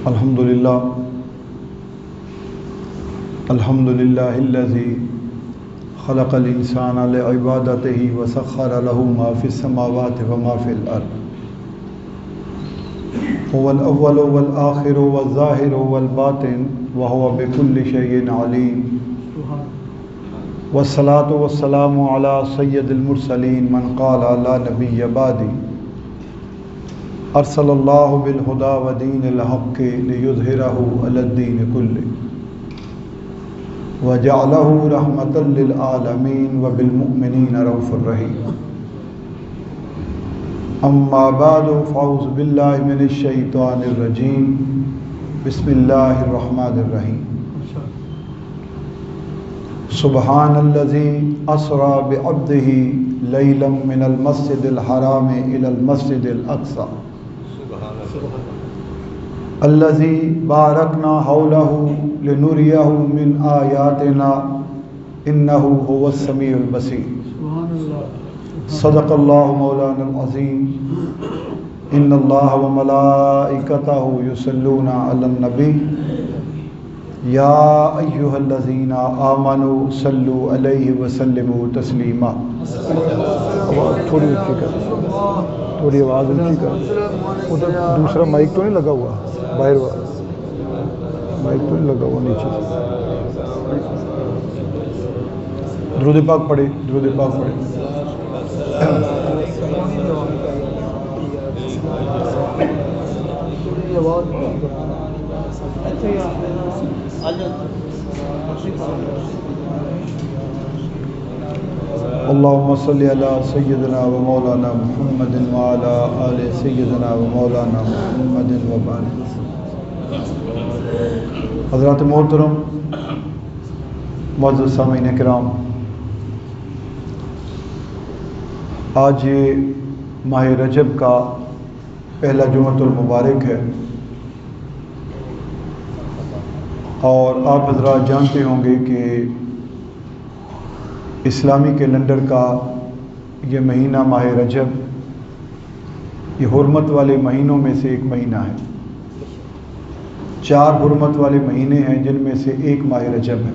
الحمدللہ الذی خلق الانسان لعبادتہ وسخر له ما فی السماوات وما فی الارض هو الاول والآخر والظاہر والباطن وهو بكل شیء علیم والصلاة والسلام علی سید المرسلین من قال لا نبی بعدی ارسل اللہ بالہدی ودین الحق لیظہرہ علی الدین کلہ وجعلہ رحمۃ للعالمین وبالمؤمنین رؤوف رحیم اما بعد فاعوذ باللہ من الشیطان الرجیم بسم اللہ الرحمن الرحیم سبحان الذی اسری بعبدہ لیلا من المسجد الحرام الی المسجد الاقصی الذی بارکنا حولہ لنریہ من آیاتنا انہ هو السمیع البصیر صدق اللہ مولانا العظیم ان اللہ وملائکتہ یصلون علی النبی یا ایہا الذین آمنوا صلوا علیہ وسلموا تسلیما. تھوڑی اونچی کر، تھوڑی آواز اونچی کر. ادھر دوسرا مائک تو نہیں لگا ہوا باہر والا مائک تو نہیں لگا ہوا نیچے. درود پاک پڑھے، درود پاک پڑھے. اللہم صلی علی سیدنا و مولانا محمد وعلی آل سیدنا و مولانا محمد وبارک. حضرات محترم، معزز سامعین کرام، آج یہ ماہ رجب کا پہلا جمعۃ المبارک ہے، اور آپ حضرات جانتے ہوں گے کہ اسلامی کیلنڈر کا یہ مہینہ ماہ رجب یہ حرمت والے مہینوں میں سے ایک مہینہ ہے. 4 حرمت والے مہینے ہیں جن میں سے ایک ماہ رجب ہے.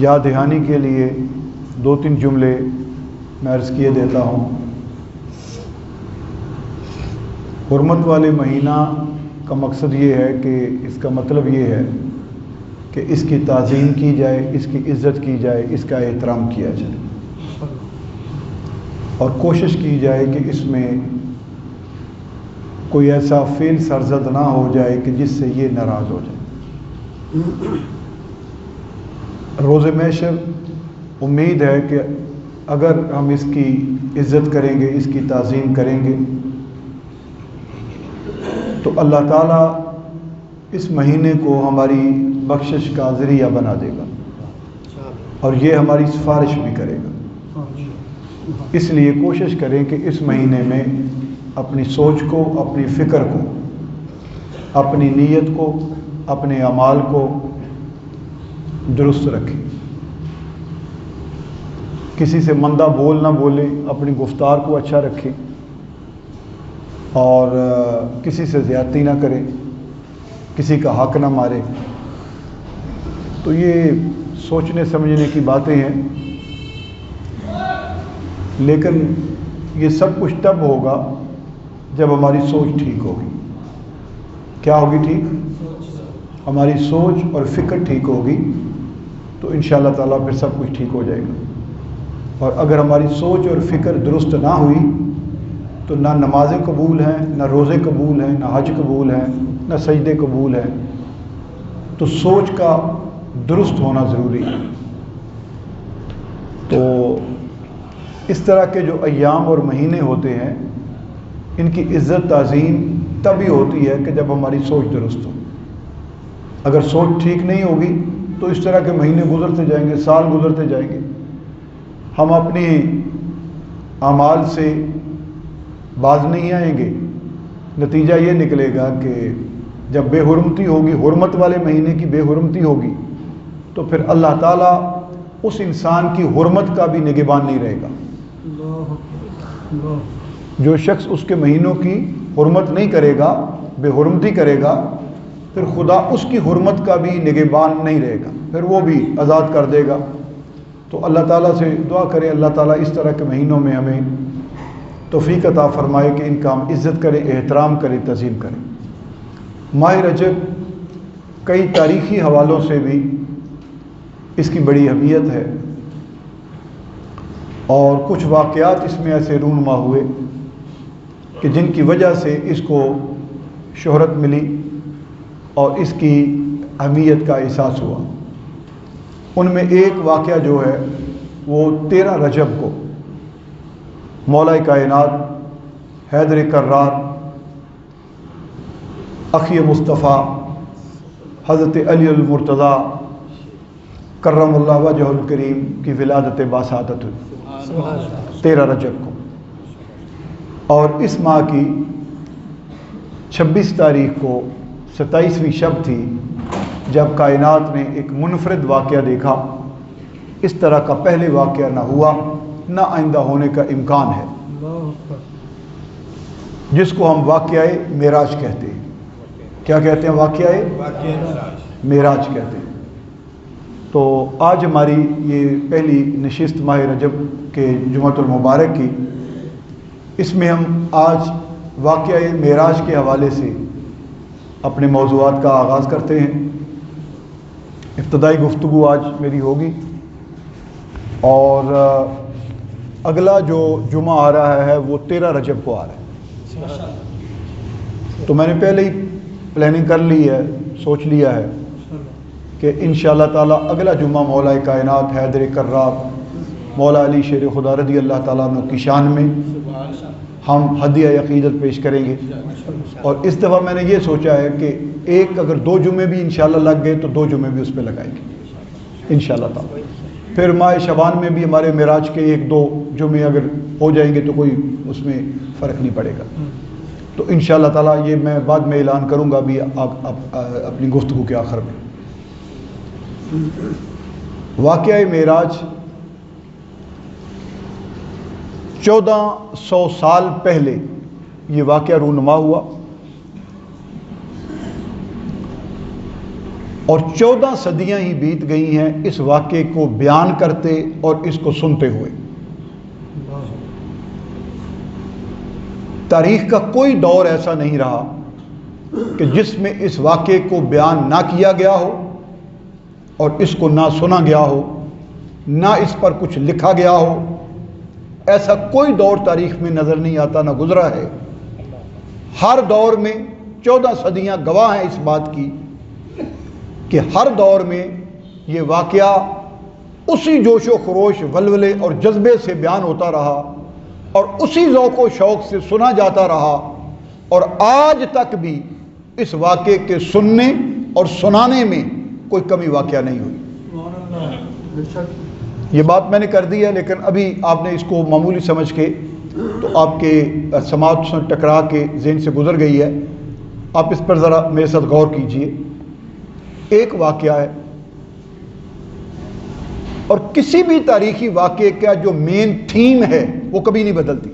یاد دہانی کے لیے 2-3 جملے میں عرض کیے دیتا ہوں. حرمت والے مہینہ کا مقصد یہ ہے کہ اس کا مطلب یہ ہے کہ اس کی تعظیم کی جائے، اس کی عزت کی جائے، اس کا احترام کیا جائے، اور کوشش کی جائے کہ اس میں کوئی ایسا فعل سرزد نہ ہو جائے کہ جس سے یہ ناراض ہو جائے. روز محشر امید ہے کہ اگر ہم اس کی عزت کریں گے، اس کی تعظیم کریں گے، تو اللہ تعالیٰ اس مہینے کو ہماری بخشش کا ذریعہ بنا دے گا، اور یہ ہماری سفارش بھی کرے گا. اس لیے کوشش کریں کہ اس مہینے میں اپنی سوچ کو، اپنی فکر کو، اپنی نیت کو، اپنے اعمال کو درست رکھیں. کسی سے مندہ بول نہ بولیں، اپنی گفتار کو اچھا رکھیں، اور کسی سے زیادتی نہ کریں، کسی کا حق نہ مارے. تو یہ سوچنے سمجھنے کی باتیں ہیں، لیکن یہ سب کچھ تب ہوگا جب ہماری سوچ ٹھیک ہوگی. کیا ہوگی ٹھیک؟ ہماری سوچ اور فکر ٹھیک ہوگی تو انشاءاللہ تعالیٰ پھر سب کچھ ٹھیک ہو جائے گا. اور اگر ہماری سوچ اور فکر درست نہ ہوئی تو نہ نمازیں قبول ہیں، نہ روزے قبول ہیں، نہ حج قبول ہیں، نہ سجدے قبول ہیں. تو سوچ کا درست ہونا ضروری ہے. تو اس طرح کے جو ایام اور مہینے ہوتے ہیں، ان کی عزت تعظیم تبھی ہوتی ہے کہ جب ہماری سوچ درست ہو. اگر سوچ ٹھیک نہیں ہوگی تو اس طرح کے مہینے گزرتے جائیں گے، سال گزرتے جائیں گے، ہم اپنی اعمال سے باز نہیں آئیں گے. نتیجہ یہ نکلے گا کہ جب بے حرمتی ہوگی، حرمت والے مہینے کی بے حرمتی ہوگی، تو پھر اللہ تعالیٰ اس انسان کی حرمت کا بھی نگہبان نہیں رہے گا. جو شخص اس کے مہینوں کی حرمت نہیں کرے گا، بے حرمتی کرے گا، پھر خدا اس کی حرمت کا بھی نگہبان نہیں رہے گا، پھر وہ بھی آزاد کر دے گا۔ تو اللہ تعالیٰ سے دعا کریں اللہ تعالیٰ اس طرح کے مہینوں میں ہمیں توفیق عطا فرمائے کہ ان کا ہم عزت کریں، احترام کریں، تعظیم کریں۔ ماہ رجب کئی تاریخی حوالوں سے بھی اس کی بڑی اہمیت ہے، اور کچھ واقعات اس میں ایسے رونما ہوئے کہ جن کی وجہ سے اس کو شہرت ملی اور اس کی اہمیت کا احساس ہوا۔ ان میں ایک واقعہ جو ہے وہ 13 رجب کو مولا کائنات حیدر کرار اخی مصطفیٰ حضرت علی المرتضیٰ کرم اللہ وجہ الکریم کی ولادت باسعادت ہوئی 13 رجب کو، اور اس ماہ کی 26 تاریخ کو 27ویں شب تھی جب کائنات نے ایک منفرد واقعہ دیکھا۔ اس طرح کا پہلے واقعہ نہ ہوا، نہ آئندہ ہونے کا امکان ہے، جس کو ہم واقعہ معراج کہتے ہیں۔ کیا کہتے ہیں؟ واقعہ معراج کہتے ہیں۔ تو آج ہماری یہ پہلی نشست ماہ رجب کے جمعۃ المبارک کی، اس میں ہم آج واقعہ معراج کے حوالے سے اپنے موضوعات کا آغاز کرتے ہیں۔ ابتدائی گفتگو آج میری ہوگی، اور اگلا جو جمعہ آ رہا ہے وہ 13 رجب کو آ رہا ہے۔ تو میں نے پہلے ہی پلاننگ کر لی ہے، سوچ لیا ہے کہ انشاءاللہ تعالیٰ اگلا جمعہ مولا کائنات حیدر کرار مولا علی شیر خدا رضی اللہ تعالیٰ عنہ کی شان میں ہم ہدیہ عقیدت پیش کریں گے۔ اور اس دفعہ میں نے یہ سوچا ہے کہ ایک اگر 2 جمعے بھی انشاءاللہ لگ گئے تو 2 جمعے بھی اس پہ لگائیں گے انشاءاللہ تعالیٰ۔ پھر ماہ شعبان میں بھی ہمارے معراج کے 1-2 جمعے اگر ہو جائیں گے تو کوئی اس میں فرق نہیں پڑے گا۔ تو انشاءاللہ تعالیٰ یہ میں بعد میں اعلان کروں گا ابھی اپنی گفتگو کے آخر میں۔ واقعہ معراج 1400 سال پہلے یہ واقعہ رونما ہوا، اور 14 صدیاں ہی بیت گئی ہیں اس واقعے کو بیان کرتے اور اس کو سنتے ہوئے۔ تاریخ کا کوئی دور ایسا نہیں رہا کہ جس میں اس واقعے کو بیان نہ کیا گیا ہو اور اس کو نہ سنا گیا ہو، نہ اس پر کچھ لکھا گیا ہو۔ ایسا کوئی دور تاریخ میں نظر نہیں آتا، نہ گزرا ہے۔ ہر دور میں 14 صدیاں گواہ ہیں اس بات کی کہ ہر دور میں یہ واقعہ اسی جوش و خروش، ولولے اور جذبے سے بیان ہوتا رہا، اور اسی ذوق و شوق سے سنا جاتا رہا، اور آج تک بھی اس واقعے کے سننے اور سنانے میں کوئی کمی واقعہ نہیں ہوئی۔ یہ بات میں نے کر دی ہے، لیکن ابھی آپ نے اس کو معمولی سمجھ کے تو آپ کے سماعت سے ٹکرا کے ذہن سے گزر گئی ہے۔ آپ اس پر ذرا میرے ساتھ غور کیجئے۔ ایک واقعہ ہے، اور کسی بھی تاریخی واقعے کا جو مین تھیم ہے وہ کبھی نہیں بدلتی،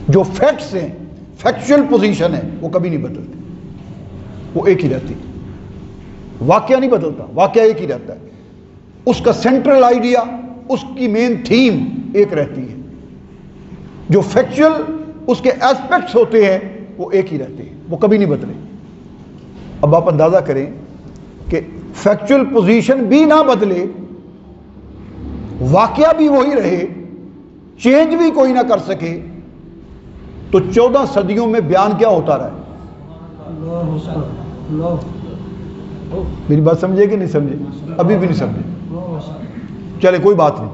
جو فیکٹس ہیں، فیکچول پوزیشن ہے، وہ کبھی نہیں بدلتی، وہ ایک ہی رہتی۔ واقعہ نہیں بدلتا، واقعہ ایک ہی رہتا ہے۔ اس کا سینٹرل آئیڈیا، اس کی مین تھیم ایک رہتی ہے۔ جو فیکچول اس کے ایسپیکٹس ہوتے ہیں وہ ایک ہی رہتے ہیں، وہ کبھی نہیں بدلے۔ اب آپ اندازہ کریں کہ فیکچول پوزیشن بھی نہ بدلے، واقعہ بھی وہی رہے، چینج بھی کوئی نہ کر سکے، تو 14 صدیوں میں بیان کیا ہوتا رہا ہے؟ میری بات سمجھے کہ نہیں سمجھے؟ ابھی بھی نہیں سمجھے؟ چلے کوئی بات نہیں،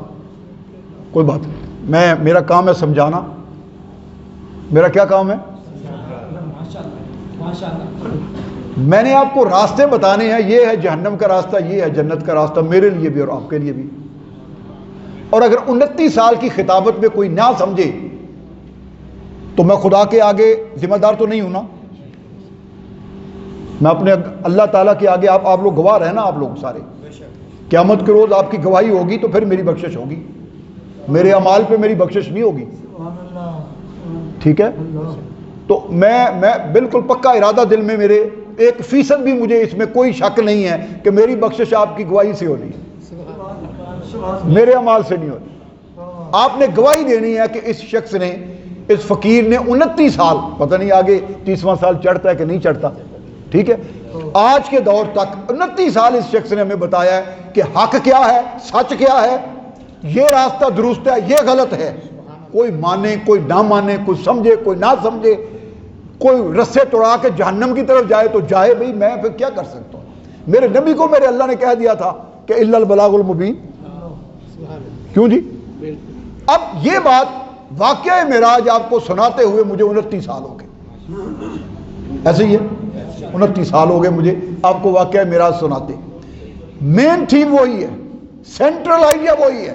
کوئی بات نہیں، میرا کام ہے سمجھانا۔ میرا کیا کام ہے؟ میں نے آپ کو راستے بتانے ہیں، یہ ہے جہنم کا راستہ، یہ ہے جنت کا راستہ، میرے لیے بھی اور آپ کے لیے بھی۔ اور اگر 29 سال کی خطابت میں کوئی نہ سمجھے تو میں خدا کے آگے ذمہ دار تو نہیں ہوں نا، میں اپنے اللہ تعالیٰ کے آگے، آپ لوگ گواہ رہے نا، آپ لوگ سارے قیامت کے روز آپ کی گواہی ہوگی تو پھر میری بخشش ہوگی، میرے اعمال پہ میری بخشش نہیں ہوگی۔ ٹھیک ہے؟ تو میں بالکل پکا ارادہ دل میں میرے 1% بھی مجھے اس میں کوئی شک نہیں ہے کہ میری بخشش آپ کی گواہی سے ہونی ہے، میرے اعمال سے نہیں ہونی۔ آپ نے گواہی دینی ہے کہ اس شخص نے، اس فقیر نے 29 سال، پتہ نہیں آگے 30واں سال چڑھتا ہے کہ نہیں چڑھتا، ٹھیک ہے، آج کے دور تک 29 سال اس شخص نے ہمیں بتایا ہے کہ حق کیا ہے، سچ کیا ہے، یہ راستہ درست ہے، یہ غلط ہے۔ کوئی مانے کوئی نہ مانے، کوئی سمجھے کوئی نہ سمجھے، کوئی رسے توڑا کے جہنم کی طرف جائے تو جائے، بھئی میں پھر کیا کر سکتا ہوں؟ میرے نبی کو میرے اللہ نے کہہ دیا تھا کہ الا البلاغ المبین، کیوں جی؟ اب یہ بات واقعہ معراج آپ کو سناتے ہوئے مجھے 29 سال ہو گئے، ایسے ہی ہے، 29 سال ہو گئے مجھے آپ کو واقعہ معراج سناتے۔ مین تھیم وہی ہے، سینٹرل آئیڈیا وہی ہے،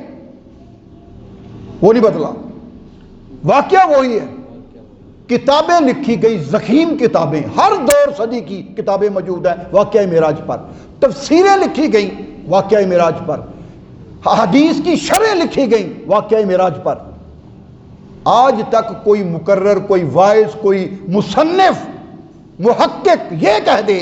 وہ نہیں بدلا، واقعہ وہی ہے۔ کتابیں لکھی گئی، ضخیم کتابیں، ہر دور صدی کی کتابیں موجود ہیں واقعہ معراج پر، تفسیریں لکھی گئیں واقعہ معراج پر، حدیث کی شرح لکھی گئیں واقعہ معراج پر۔ آج تک کوئی مقرر، کوئی وائز، کوئی مصنف، محقق یہ کہہ دے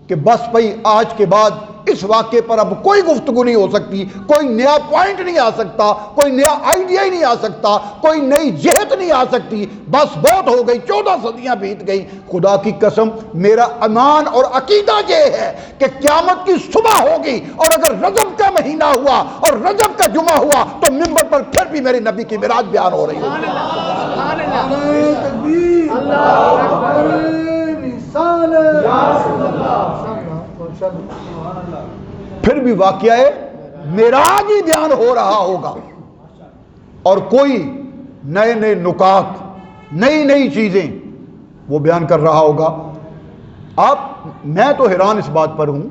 کہ بس بھئی آج کے بعد اس واقعے پر اب کوئی گفتگو نہیں ہو سکتی، کوئی نیا پوائنٹ نہیں آ سکتا، کوئی نیا آئیڈیا ہی نہیں آ سکتا، کوئی نئی جہت نہیں آ سکتی، بس بہت ہو گئی، 14 صدیاں بیت گئی۔ خدا کی قسم میرا ایمان اور عقیدہ یہ ہے کہ قیامت کی صبح ہوگی، اور اگر رجب کا مہینہ ہوا اور رجب کا جمعہ ہوا تو ممبر پر پھر بھی میرے نبی کی معراج بیان ہو رہی ہوگی۔ پھر بھی واقعہ معراج ہی بیان ہو رہا ہوگا، اور کوئی نئے نئے نکات، نئی نئی چیزیں وہ بیان کر رہا ہوگا۔ میں تو حیران اس بات پر ہوں،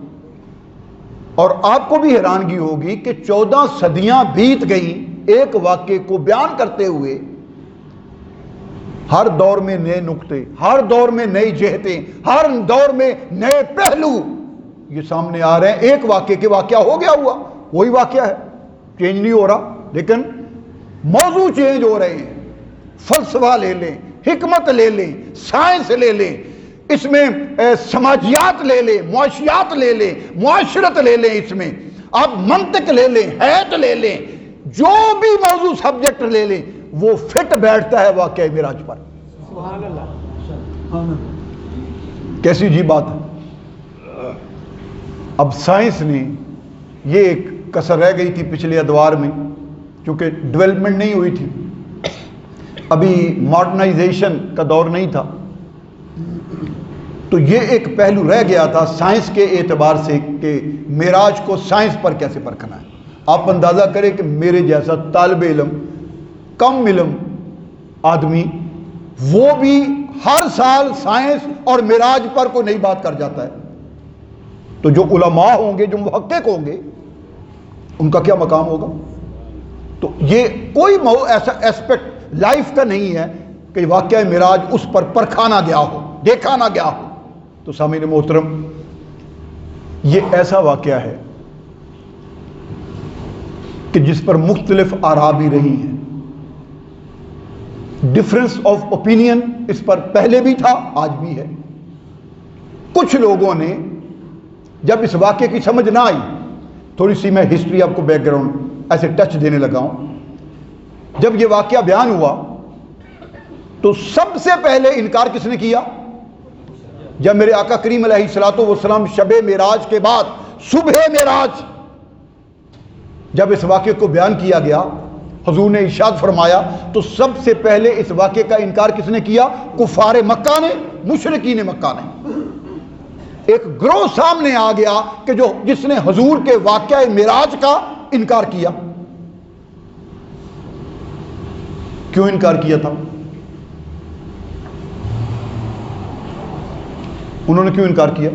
اور آپ کو بھی حیرانگی ہوگی کہ 14 صدیاں بیت گئیں ایک واقعے کو بیان کرتے ہوئے، ہر دور میں نئے نقطے، ہر دور میں نئی جہتیں، ہر دور میں نئے پہلو یہ سامنے آ رہے ہیں۔ ایک واقعے کے واقعہ ہو گیا ہوا، وہی واقعہ ہے، چینج نہیں ہو رہا، لیکن موضوع چینج ہو رہے ہیں۔ فلسفہ لے لیں، حکمت لے لیں، سائنس لے لیں، اس میں سماجیات لے لیں، معاشیات لے لیں، معاشرت لے لیں، اس میں آپ منطق لے لیں، حیات لے لیں، جو بھی موضوع سبجیکٹ لے لیں وہ فٹ بیٹھتا ہے واقعہ معراج پر۔ سبحان اللہ۔ کیسی عجیب بات ہے۔ اب سائنس نے، یہ ایک کسر رہ گئی تھی پچھلے ادوار میں، چونکہ ڈیولپمنٹ نہیں ہوئی تھی، ابھی ماڈرنائزیشن کا دور نہیں تھا، تو یہ ایک پہلو رہ گیا تھا سائنس کے اعتبار سے کہ معراج کو سائنس پر کیسے پرکھنا ہے۔ آپ اندازہ کریں کہ میرے جیسا طالب علم، کم علم آدمی، وہ بھی ہر سال سائنس اور معراج پر کوئی نئی بات کر جاتا ہے، تو جو علماء ہوں گے، جو محقق ہوں گے، ان کا کیا مقام ہوگا؟ تو یہ کوئی ایسا ایسپیکٹ لائف کا نہیں ہے کہ واقعہ معراج اس پر پرکھا نہ گیا ہو، دیکھا نہ گیا ہو۔ تو سامعین محترم، یہ ایسا واقعہ ہے کہ جس پر مختلف آراء بھی رہی ہیں، ڈفرنس آف اوپینین اس پر پہلے بھی تھا، آج بھی ہے۔ کچھ لوگوں نے جب اس واقعے کی سمجھ نہ آئی، تھوڑی سی میں ہسٹری آپ کو بیک گراؤنڈ ایسے ٹچ دینے لگا ہوں، جب یہ واقعہ بیان ہوا تو سب سے پہلے انکار کس نے کیا؟ جب میرے آقا کریم علیہ الصلوۃ والسلام شب معراج کے بعد صبح معراج جب اس واقعے کو بیان کیا گیا، حضور نے ارشاد فرمایا، تو سب سے پہلے اس واقعے کا انکار کس نے کیا؟ کفار مکہ نے، مشرکین مکہ نے۔ ایک گروہ سامنے آ گیا کہ جس نے حضور کے واقعہ معراج کا انکار کیا۔ کیوں انکار کیا تھا؟ انہوں نے کیوں انکار کیا؟